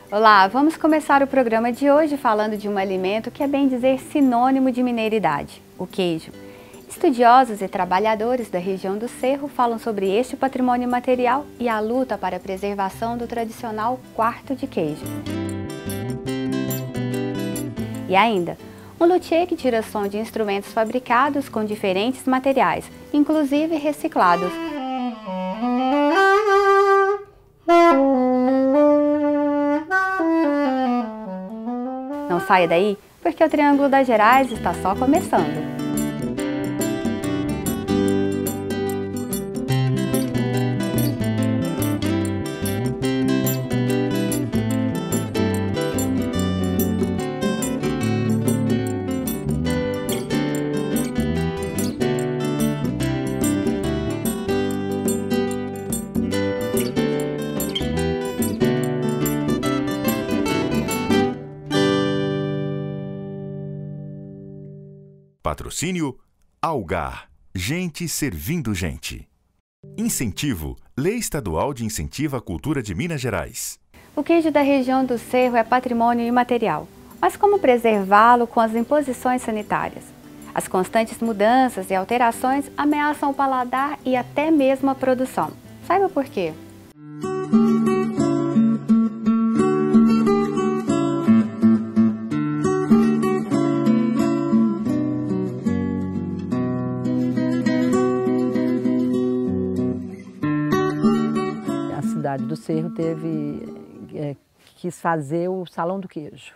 Olá, vamos começar o programa de hoje falando de um alimento que é bem dizer sinônimo de mineiridade, o queijo. Estudiosos e trabalhadores da região do Cerro falam sobre este patrimônio material e a luta para a preservação do tradicional quarto de queijo. E ainda, um luthier que tira som de instrumentos fabricados com diferentes materiais, inclusive reciclados. Não saia daí, porque o Triângulo das Gerais está só começando. Patrocínio Algar, gente servindo gente. Incentivo, Lei Estadual de Incentivo à Cultura de Minas Gerais. O queijo da região do Cerro é patrimônio imaterial, mas como preservá-lo com as imposições sanitárias? As constantes mudanças e alterações ameaçam o paladar e até mesmo a produção. Saiba por quê. A cidade do Cerro quis fazer o Salão do Queijo,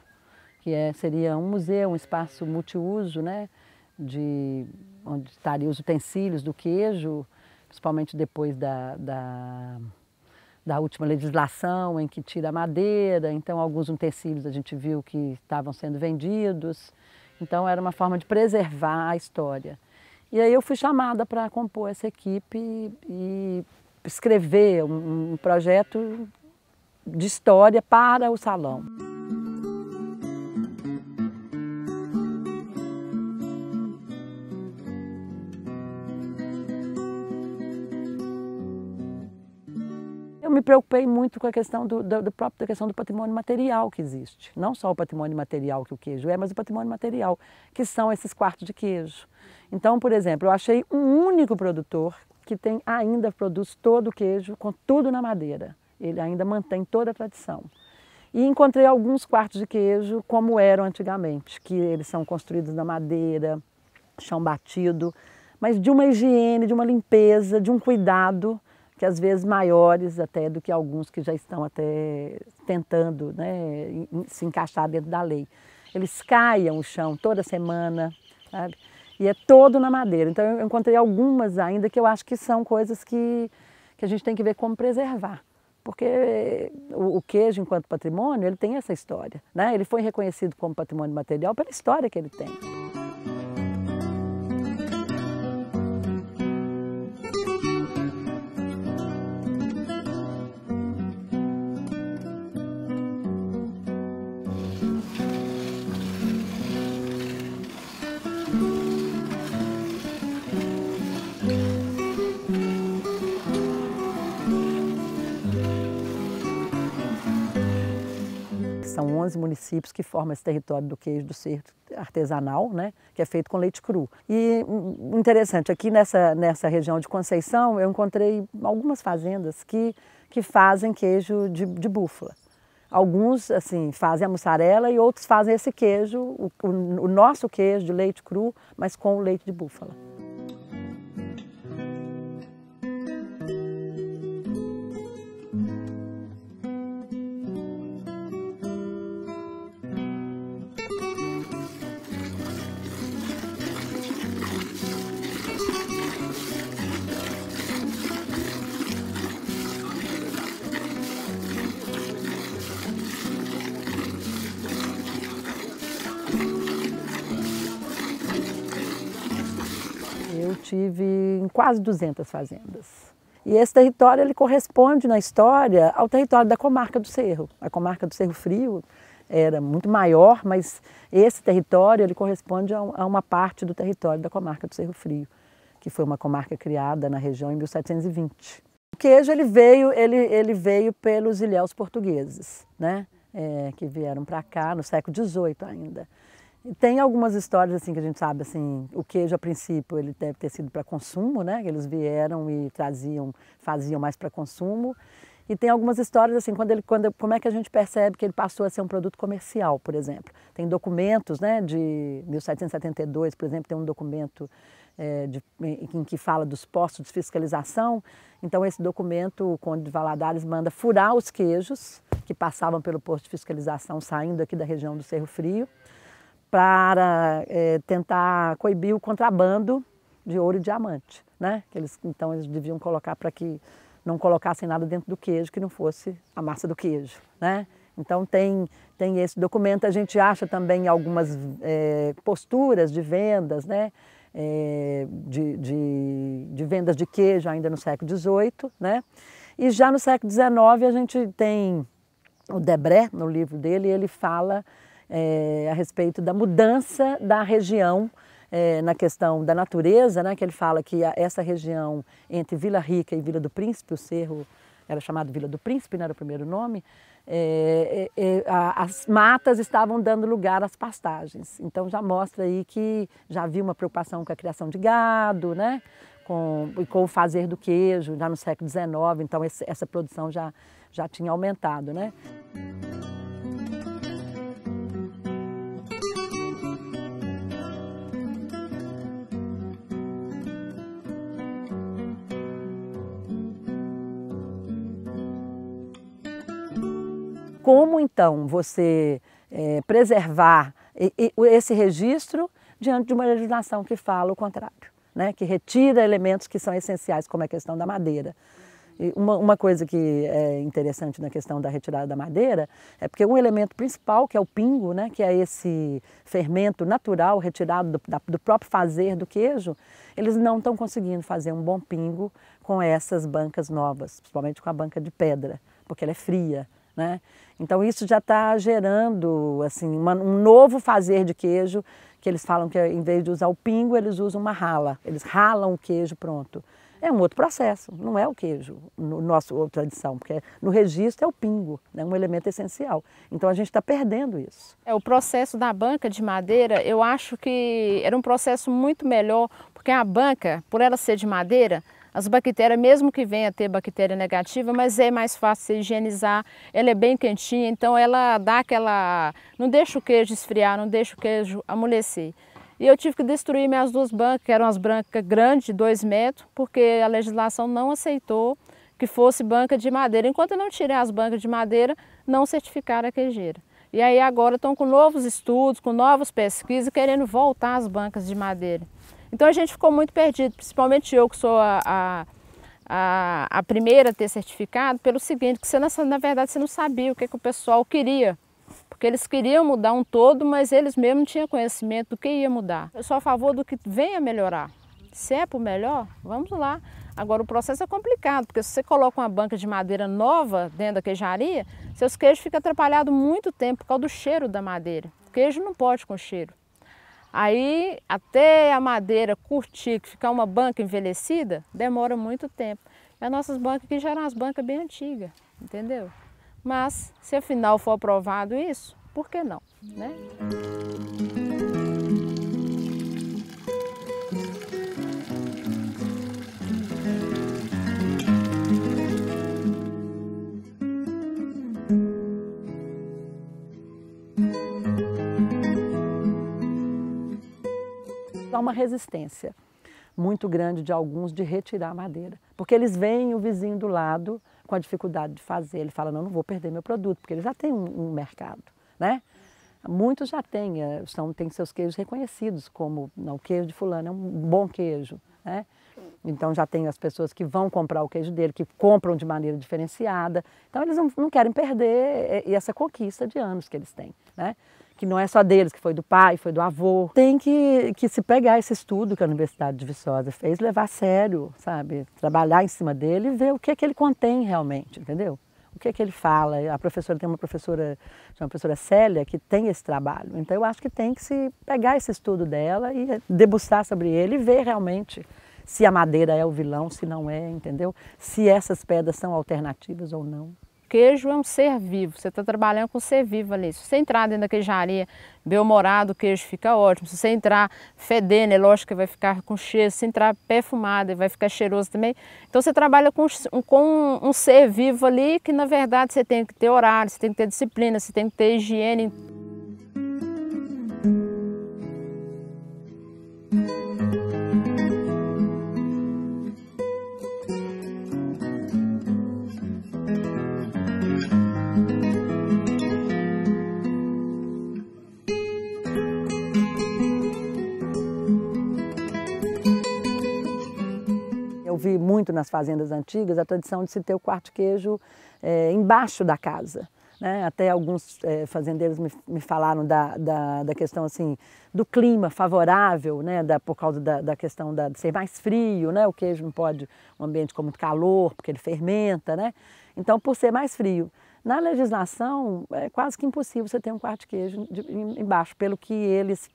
que seria um museu, um espaço multiuso, né, onde estariam os utensílios do queijo, principalmente depois da última legislação em que tira a madeira. Então alguns utensílios a gente viu que estavam sendo vendidos, então era uma forma de preservar a história. E aí eu fui chamada para compor essa equipe e escrever um projeto de história para o salão. Eu me preocupei muito com a questão da questão do patrimônio material que existe. Não só o patrimônio material que o queijo é, mas o patrimônio material, que são esses quartos de queijo. Então, por exemplo, eu achei um único produtor que ainda produz todo o queijo com tudo na madeira. Ele ainda mantém toda a tradição. E encontrei alguns quartos de queijo como eram antigamente, que eles são construídos na madeira, chão batido, mas de uma higiene, de uma limpeza, de um cuidado, que às vezes maiores até do que alguns que já estão até tentando, né, se encaixar dentro da lei. Eles caiam o chão toda semana, sabe? E é todo na madeira. Então eu encontrei algumas ainda que eu acho que são coisas que a gente tem que ver como preservar. Porque o queijo, enquanto patrimônio, ele tem essa história, né? Ele foi reconhecido como patrimônio material pela história que ele tem. São 11 municípios que formam esse território do queijo do Cerro artesanal, né, que é feito com leite cru. E interessante, aqui nessa região de Conceição, eu encontrei algumas fazendas que fazem queijo de búfala. Alguns assim, fazem a mussarela e outros fazem esse queijo, o nosso queijo de leite cru, mas com o leite de búfala. Eu tive em quase 200 fazendas. E esse território ele corresponde na história ao território da comarca do Cerro. A comarca do Cerro Frio era muito maior, mas esse território ele corresponde a uma parte do território da comarca do Cerro Frio, que foi uma comarca criada na região em 1720. O queijo ele veio pelos ilhéus portugueses, né? que vieram para cá no século XVIII ainda. E tem algumas histórias assim que a gente sabe, assim, o queijo a princípio ele deve ter sido para consumo, né? Eles vieram e faziam mais para consumo. E tem algumas histórias assim, como é que a gente percebe que ele passou a ser um produto comercial, por exemplo. Tem documentos, né, de 1772, por exemplo, tem um documento em que fala dos postos de fiscalização. Então esse documento, o Conde de Valadares manda furar os queijos que passavam pelo posto de fiscalização saindo aqui da região do Cerro Frio, para tentar coibir o contrabando de ouro e diamante, né? Então eles deviam colocar para que não colocassem nada dentro do queijo que não fosse a massa do queijo, né? Então tem esse documento, a gente acha também algumas posturas de vendas, né? De vendas de queijo ainda no século XVIII, né? E já no século XIX a gente tem o Debré, no livro dele, ele fala a respeito da mudança da região na questão da natureza, né? Que ele fala que essa região entre Vila Rica e Vila do Príncipe, o Cerro era chamado Vila do Príncipe, não era o primeiro nome, as matas estavam dando lugar às pastagens. Então já mostra aí que já havia uma preocupação com a criação de gado, né? Com o fazer do queijo, já no século XIX, então essa produção já tinha aumentado, né? Como então você preservar esse registro diante de uma legislação que fala o contrário, né? Que retira elementos que são essenciais, como a questão da madeira. E uma coisa que é interessante na questão da retirada da madeira é porque um elemento principal, que é o pingo, né? Que é esse fermento natural retirado do próprio fazer do queijo, eles não estão conseguindo fazer um bom pingo com essas bancas novas, principalmente com a banca de pedra, porque ela é fria, né? Então isso já está gerando assim, um novo fazer de queijo, que eles falam que em vez de usar o pingo, eles usam uma rala. Eles ralam o queijo pronto. É um outro processo, não é o queijo, nossa tradição, porque no registro é o pingo, é um elemento essencial. Então a gente está perdendo isso. O processo da banca de madeira, eu acho que era um processo muito melhor, porque a banca, por ela ser de madeira, as bactérias, mesmo que venha a ter bactéria negativa, mas é mais fácil de higienizar, ela é bem quentinha, então ela dá aquela... não deixa o queijo esfriar, não deixa o queijo amolecer. E eu tive que destruir minhas duas bancas, que eram as bancas grandes, de 2 metros, porque a legislação não aceitou que fosse banca de madeira. Enquanto eu não tirei as bancas de madeira, não certificaram a queijeira. E aí agora estão com novos estudos, com novas pesquisas, querendo voltar às bancas de madeira. Então a gente ficou muito perdido, principalmente eu que sou a primeira a ter certificado, pelo seguinte, que você, na verdade você não sabia o que o pessoal queria. Porque eles queriam mudar um todo, mas eles mesmos não tinham conhecimento do que ia mudar. Eu sou a favor do que venha melhorar. Se é para o melhor, vamos lá. Agora o processo é complicado, porque se você coloca uma banca de madeira nova dentro da queijaria, seus queijos ficam atrapalhados muito tempo por causa do cheiro da madeira. O queijo não pode com cheiro. Aí, até a madeira curtir, ficar uma banca envelhecida, demora muito tempo. E as nossas bancas aqui já eram as bancas bem antigas, entendeu? Mas, se afinal for aprovado isso, por que não, né? Há uma resistência muito grande de alguns de retirar a madeira, porque eles veem o vizinho do lado com a dificuldade de fazer. Ele fala, não vou perder meu produto, porque ele já tem um mercado, né? Muitos já têm, têm seus queijos reconhecidos como, não, o queijo de fulano é um bom queijo, né? Então já tem as pessoas que vão comprar o queijo dele, que compram de maneira diferenciada. Então eles não querem perder essa conquista de anos que eles têm, né? Que não é só deles, que foi do pai, foi do avô. Tem que se pegar esse estudo que a Universidade de Viçosa fez, levar a sério, sabe? Trabalhar em cima dele e ver o que ele contém realmente, entendeu? O que ele fala. A professora tem uma professora Célia, que tem esse trabalho. Então eu acho que tem que se pegar esse estudo dela e debruçar sobre ele e ver realmente se a madeira é o vilão, se não é, entendeu? Se essas pedras são alternativas ou não. queijo é um ser vivo, você está trabalhando com um ser vivo ali. Se você entrar dentro da queijaria bem-humorado, o queijo fica ótimo. Se você entrar fedendo, é lógico que vai ficar com cheiro. Se entrar perfumado, vai ficar cheiroso também. Então você trabalha com um ser vivo ali, que na verdade você tem que ter horário, você tem que ter disciplina, você tem que ter higiene. Eu vi muito nas fazendas antigas a tradição de se ter o quarto de queijo embaixo da casa, né? Até alguns fazendeiros me falaram da questão assim, do clima favorável, né? Por causa da questão de ser mais frio, né? O queijo não pode um ambiente com muito calor, porque ele fermenta, né? Então, por ser mais frio. Na legislação, é quase que impossível você ter um quarto de queijo embaixo, pelo que eles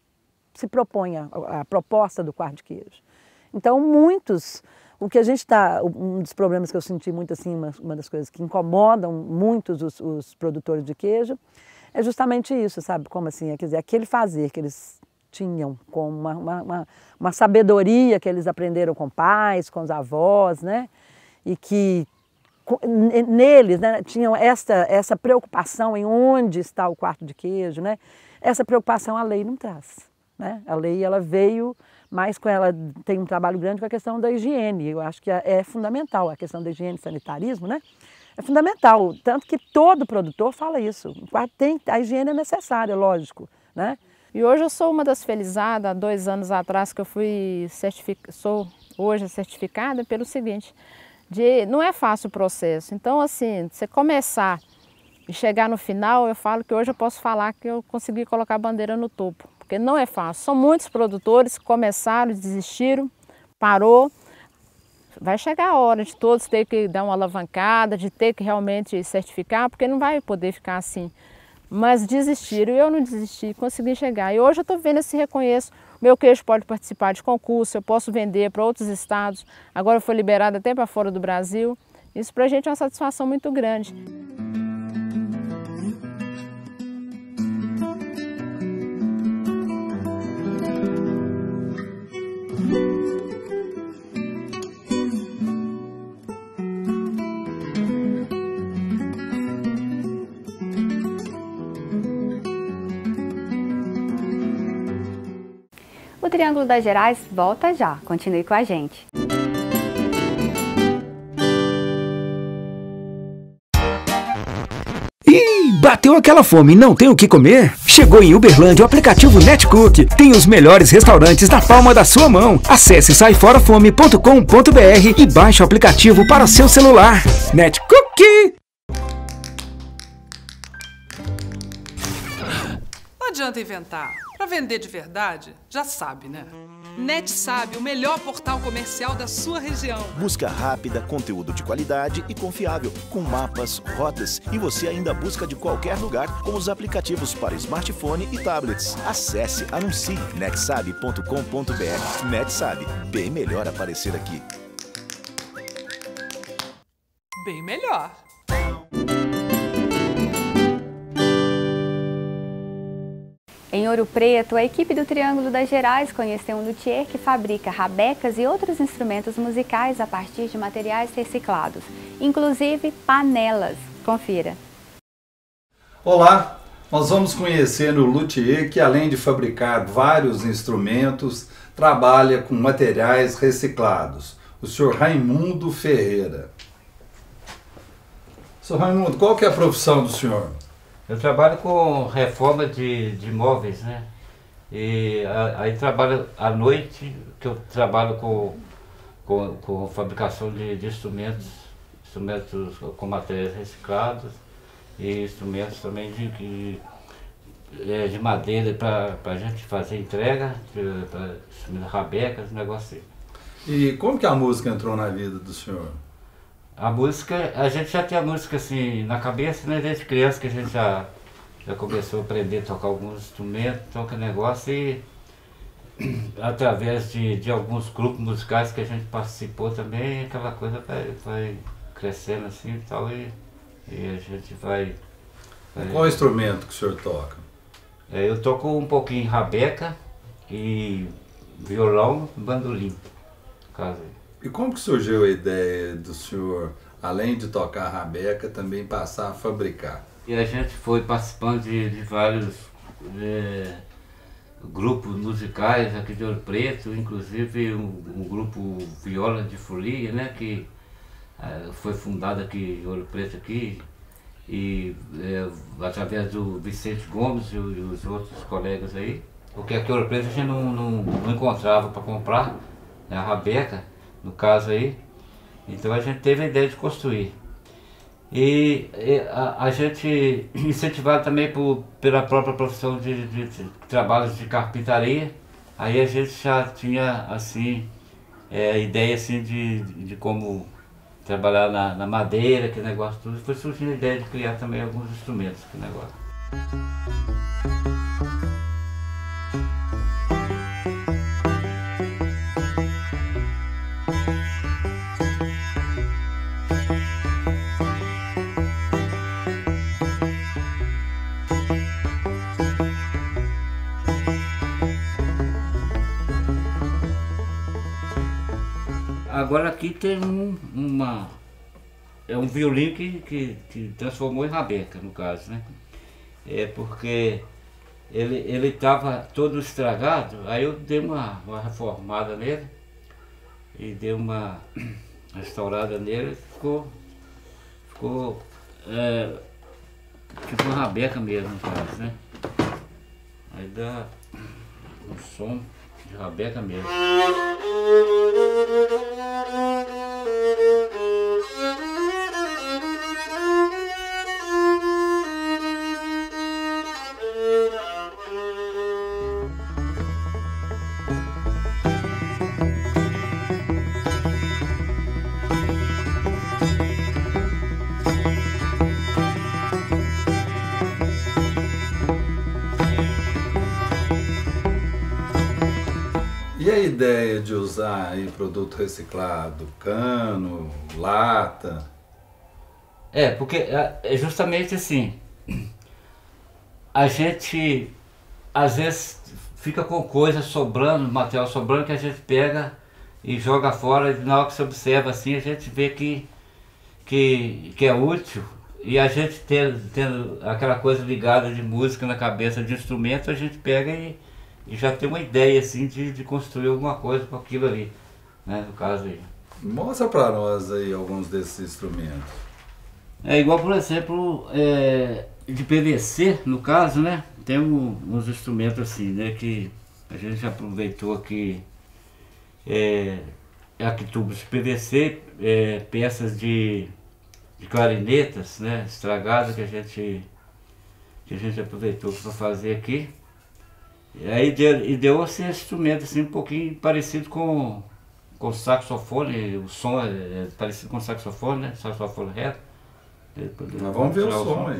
se propõem, a proposta do quarto de queijo. Então, o que a gente está, um dos problemas que eu senti muito assim, uma das coisas que incomodam muitos os produtores de queijo, é justamente isso, sabe? Como assim, quer dizer, aquele fazer que eles tinham com uma sabedoria que eles aprenderam com pais, com os avós, né? E que neles, né, tinham essa preocupação em onde está o quarto de queijo, né? Essa preocupação a lei não traz, né? A lei, ela veio, mas ela tem um trabalho grande com a questão da higiene. Eu acho que é fundamental a questão da higiene e sanitarismo, né? É fundamental, tanto que todo produtor fala isso. A higiene é necessária, lógico, né? E hoje eu sou uma das felizadas, há 2 anos atrás que eu fui sou hoje certificada pelo seguinte, não é fácil o processo. Então, assim, você começar e chegar no final, eu falo que hoje eu posso falar que eu consegui colocar a bandeira no topo, porque não é fácil. São muitos produtores que começaram, desistiram, parou. Vai chegar a hora de todos ter que dar uma alavancada, de ter que realmente certificar, porque não vai poder ficar assim. Mas desistiram, e eu não desisti, consegui chegar. E hoje eu estou vendo esse reconheço. Meu queijo pode participar de concurso, eu posso vender para outros estados. Agora foi liberado até para fora do Brasil. Isso para a gente é uma satisfação muito grande. O Triângulo das Gerais volta já. Continue com a gente. Ih, bateu aquela fome e não tem o que comer? Chegou em Uberlândia o aplicativo NetCook. Tem os melhores restaurantes na palma da sua mão. Acesse saiforafome.com.br e baixe o aplicativo para o seu celular. NetCook! Não adianta inventar. Para vender de verdade, já sabe, né? NetSabe, o melhor portal comercial da sua região. Busca rápida, conteúdo de qualidade e confiável, com mapas, rotas e você ainda busca de qualquer lugar com os aplicativos para smartphone e tablets. Acesse, anuncie netsabe.com.br. NetSabe, bem melhor aparecer aqui. Bem melhor. Em Ouro Preto, a equipe do Triângulo das Gerais conheceu um luthier que fabrica rabecas e outros instrumentos musicais a partir de materiais reciclados, inclusive panelas. Confira. Olá, nós vamos conhecer o luthier que, além de fabricar vários instrumentos, trabalha com materiais reciclados, o senhor Raimundo Ferreira. Senhor Raimundo, qual que é a profissão do senhor? Eu trabalho com reforma de móveis, né? E aí trabalho à noite, que eu trabalho com fabricação de instrumentos com materiais reciclados e instrumentos também de madeira para a gente fazer entrega, para rabecas, negócio assim. E como que a música entrou na vida do senhor? A música, a gente já tem a música assim na cabeça, né? Desde criança que a gente já começou a aprender a tocar alguns instrumentos, toca negócio e através de alguns grupos musicais que a gente participou também, aquela coisa vai crescendo assim e tal, e E a gente vai... Qual instrumento que o senhor toca? Eu toco um pouquinho rabeca e violão e bandolim. No caso. E como que surgiu a ideia do senhor, além de tocar rabeca, também passar a fabricar? E a gente foi participando de vários grupos musicais aqui de Ouro Preto, inclusive um grupo Viola de Folia, né, que foi fundado aqui em Ouro Preto aqui, e através do Vicente Gomes e os outros colegas aí, porque aqui em Ouro Preto a gente não encontrava para comprar, né, a rabeca, no caso aí, então a gente teve a ideia de construir. E a gente incentivado também pela própria profissão de trabalhos de carpintaria, aí a gente já tinha assim, ideia assim, de como trabalhar na madeira, que negócio tudo, foi surgindo a ideia de criar também alguns instrumentos, que negócio. Agora aqui tem um violino que transformou em rabeca, no caso, né? É porque ele estava todo estragado, aí eu dei uma reformada nele e dei uma restaurada nele e ficou tipo uma rabeca mesmo, no caso, né? Aí dá um som de rabeca mesmo. E a ideia de usar aí produto reciclado, cano, lata? Porque é justamente assim, a gente às vezes fica com coisa sobrando, material sobrando, que a gente pega e joga fora, e na hora que você observa assim, a gente vê que é útil, e a gente tendo aquela coisa ligada de música na cabeça, de instrumento, a gente pega e já tem uma ideia assim de construir alguma coisa com aquilo ali, né, no caso aí. Mostra para nós aí alguns desses instrumentos. Igual, por exemplo, de PVC, no caso, né, tem uns instrumentos assim, né, que a gente já aproveitou aqui, aqui tubos de PVC, peças de clarinetas, né, estragadas, que a gente aproveitou para fazer aqui. E aí deu esse instrumento assim, um pouquinho parecido com saxofone, o som é parecido com saxofone, né? Saxofone reto. Mas vamos ver o som aí.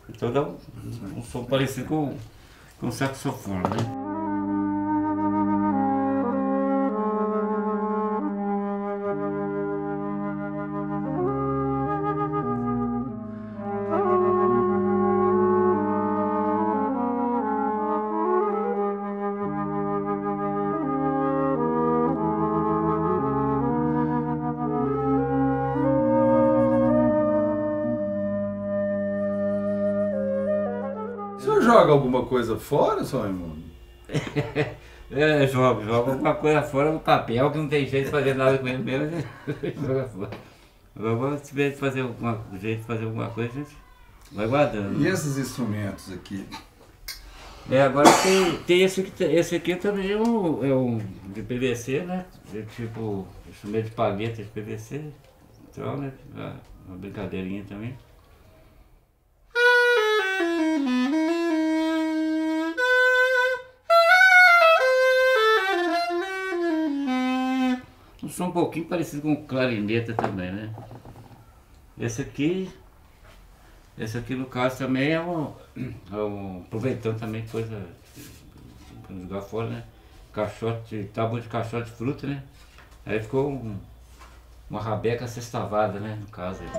Então dá um som parecido com saxofone, né? O senhor joga alguma coisa fora, seu Raimundo? Joga alguma coisa fora no papel, que não tem jeito de fazer nada com ele mesmo, joga fora. Vamos, se tiver fazer jeito de fazer alguma coisa, a gente vai guardando. E esses instrumentos aqui? Agora tem esse aqui também é um de PVC, né? Tipo, instrumento de palheta de PVC, então, né? Uma brincadeirinha também. Um som um pouquinho parecido com clarineta também, né? Esse aqui no caso também aproveitando também coisa para jogar fora, né? Caixote, tábua de caixote de fruta, né? Aí ficou uma rabeca sextavada, né? No caso aí.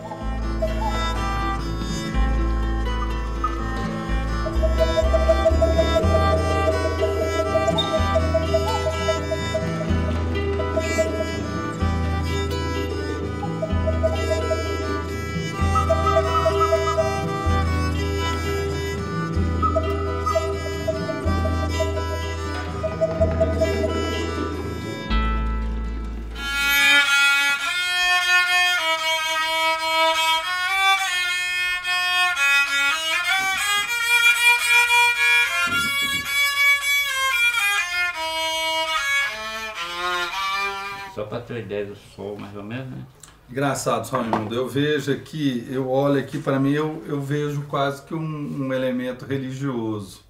Só para ter ideia do som, mais ou menos, né? Engraçado, São Raimundo. Eu vejo aqui, eu olho aqui, para mim, eu vejo quase que um elemento religioso.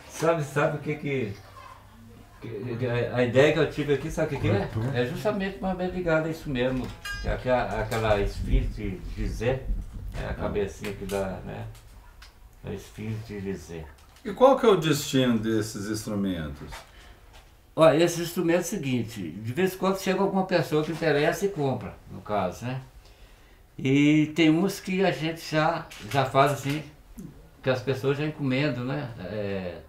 Sabe o que a ideia que eu tive aqui, sabe o que é? É justamente mais bem ligado a isso mesmo. Aquela esfinge de Gizé, é a cabecinha que dá, né? A esfinge de Gizé. E qual que é o destino desses instrumentos? Olha, esse instrumento é o seguinte, de vez em quando chega alguma pessoa que interessa e compra, no caso, né? E tem uns que a gente já faz assim, que as pessoas já encomendam, né?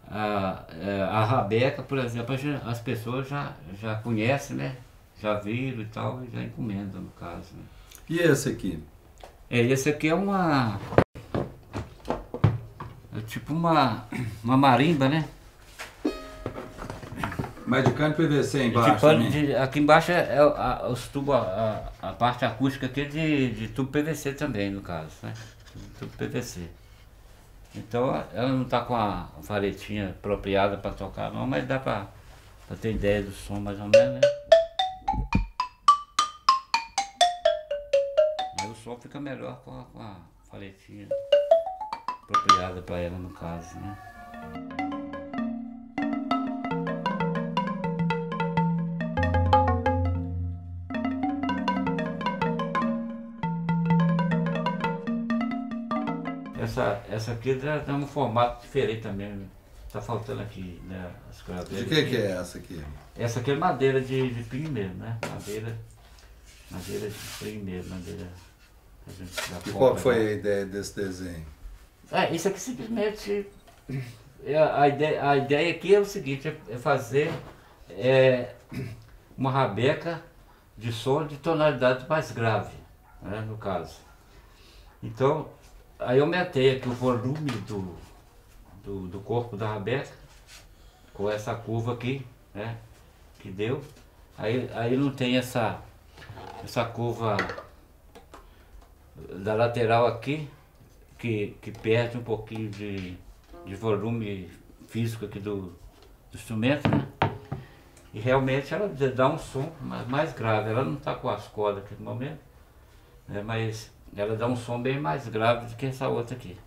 A rabeca, por exemplo, as pessoas já conhecem, né? Já viram e tal, e já encomendam, no caso, né? E esse aqui? Esse aqui é tipo uma marimba, né? Mas de cano PVC embaixo aqui embaixo os tubos, a parte acústica aqui é de tubo PVC também, no caso, né? Tubo PVC. Então ela não está com a varetinha apropriada para tocar não, mas dá para ter ideia do som mais ou menos, né? Aí o som fica melhor com a varetinha apropriada para ela, no caso, né? Essa aqui dá um formato diferente também, né? Tá faltando aqui, né? As de que é essa aqui? Essa aqui é madeira de pinho mesmo, né? Madeira de pinho mesmo, madeira. E qual foi a ideia desse desenho? Isso aqui simplesmente. A ideia aqui é o seguinte, é fazer uma rabeca de som de tonalidade mais grave, né? No caso. Então, aí eu aumentei aqui o volume do corpo da rabeca com essa curva aqui, né? Que deu. Aí não tem essa curva da lateral aqui que perde um pouquinho de volume físico aqui do instrumento, né? E realmente ela dá um som mais grave. Ela não está com as cordas aqui no momento, né? Mas ela dá um som bem mais grave do que essa outra aqui,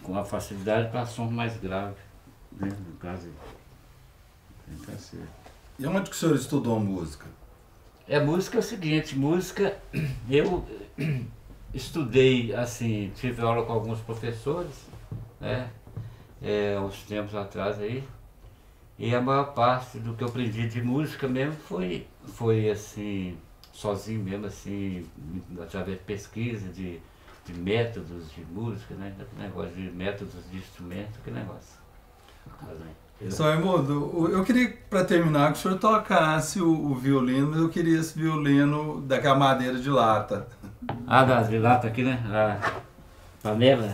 com a facilidade para som mais grave, né? No caso. E onde que o senhor estudou música? Música é o seguinte, música eu estudei assim, tive aula com alguns professores, né? Uns tempos atrás aí, e a maior parte do que eu aprendi de música mesmo foi assim, sozinho mesmo, assim, através de pesquisa, de métodos de música, né? Negócio de métodos de instrumento, que negócio. São Raimundo, eu queria, para terminar, que o senhor tocasse o violino, mas eu queria esse violino daquela madeira de lata. De lata aqui, né? A panela?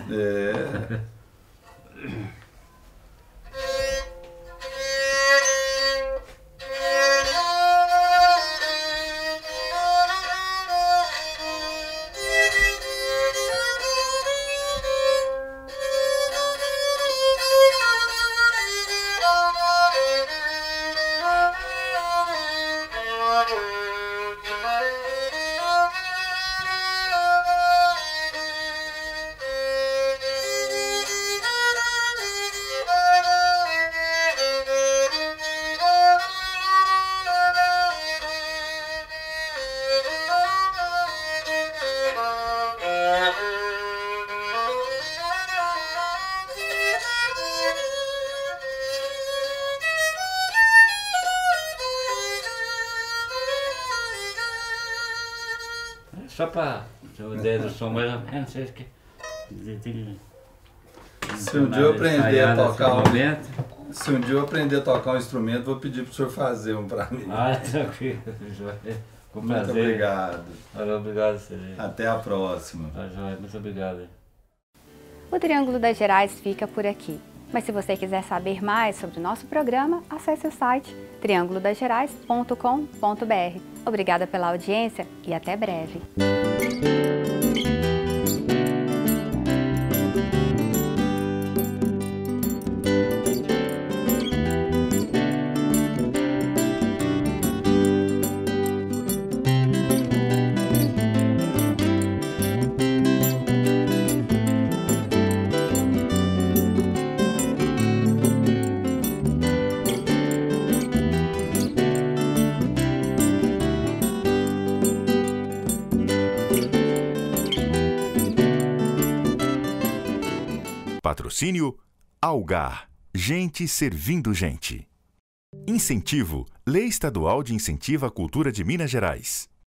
só para ter uma ideia do som, mais ou menos, vocês que... Se um dia eu aprender a tocar se um dia eu aprender a tocar um instrumento, vou pedir para o senhor fazer um para mim. Ah, tranquilo. Com Muito prazer. obrigado. Obrigado, Serginho. Até a próxima. Muito obrigado. O Triângulo das Gerais fica por aqui. Mas se você quiser saber mais sobre o nosso programa, acesse o site triangulodasgerais.com.br. Obrigada pela audiência e até breve. Patrocínio Algar. Gente servindo gente. Incentivo. Lei Estadual de Incentivo à Cultura de Minas Gerais.